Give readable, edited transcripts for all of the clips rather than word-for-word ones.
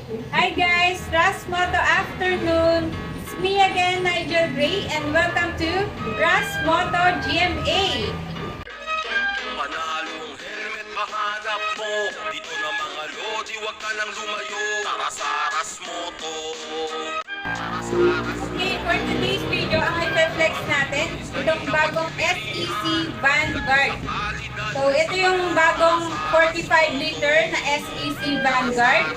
Hi guys, Rasmoto afternoon. It's me again, Nigel Gray, and welcome to Rasmoto GMA. Panalong helmet mahanap mo. Dito na mga lodi, wag ka nang lumayo. Tara sa Rasmoto. Okay, for today's video, ang i-flex natin, itong bagong SEC Vanguard. So, ito yung bagong 45 liter na SEC Vanguard.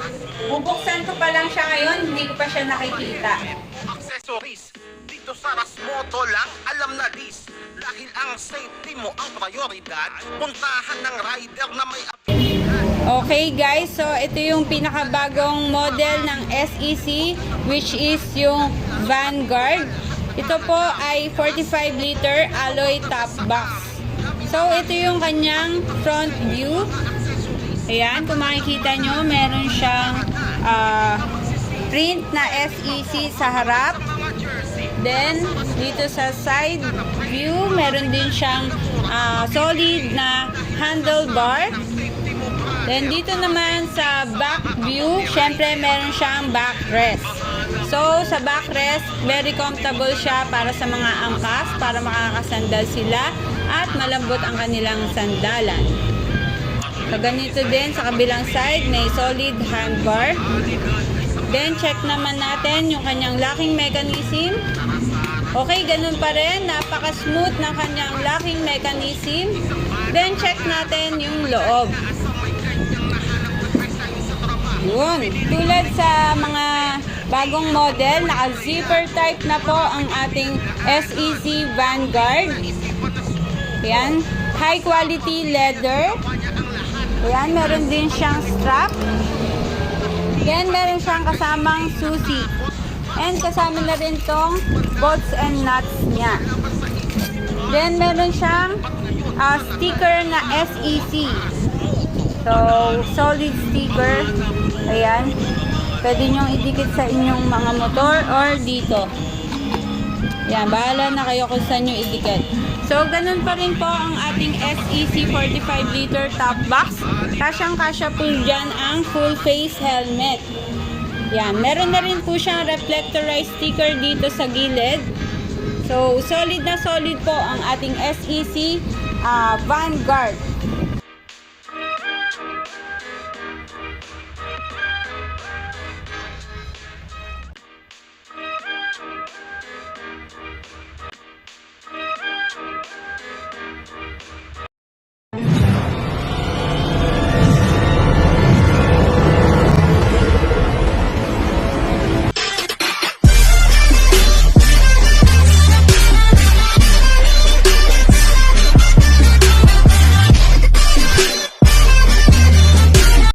Bubuksan ko pa lang siya ngayon, hindi ko pa siya nakikita. Accessories. Dito sa Rasmoto lang, alam na this. Dahil ang safety mo ang prioridad, puntahan ng rider na may Okay guys, so ito yung pinakabagong model ng SEC, which is yung Vanguard. Ito po ay 45 liter alloy top box. So ito yung kanyang front view. Ayan, kung makikita nyo, meron siyang print na SEC sa harap. Then, dito sa side view, meron din siyang solid na handlebar. Then, dito naman sa back view, syempre meron siyang backrest. So, sa backrest, very comfortable siya para sa mga angkas, para makakasandal sila at malambot ang kanilang sandalan. So, ganito din sa kabilang side, may solid handbar. Then, check naman natin yung kanyang locking mechanism. Okay, ganun pa rin. Napaka-smooth ng kanyang locking mechanism. Then, check natin yung loob. Yun. Tulad sa mga bagong model, naka-zipper type na po ang ating SEC Vanguard. Ayan. High quality leather. Ayan, meron din siyang strap. Then, meron siyang kasamang susi. And kasama na rin tong bolts and nuts niya. Then, meron siyang sticker na SEC. So, solid sticker. Ayan. Pwede nyong idikit sa inyong mga motor or dito. Ayan, bahala na kayo kung saan nyo idikit. So, ganun pa rin po ang ating SEC 45 liter top box. Kasyang-kasya po dyan ang full face helmet. Yan, meron na rin po siyang reflectorized sticker dito sa gilid. So, solid na solid po ang ating SEC Vanguard.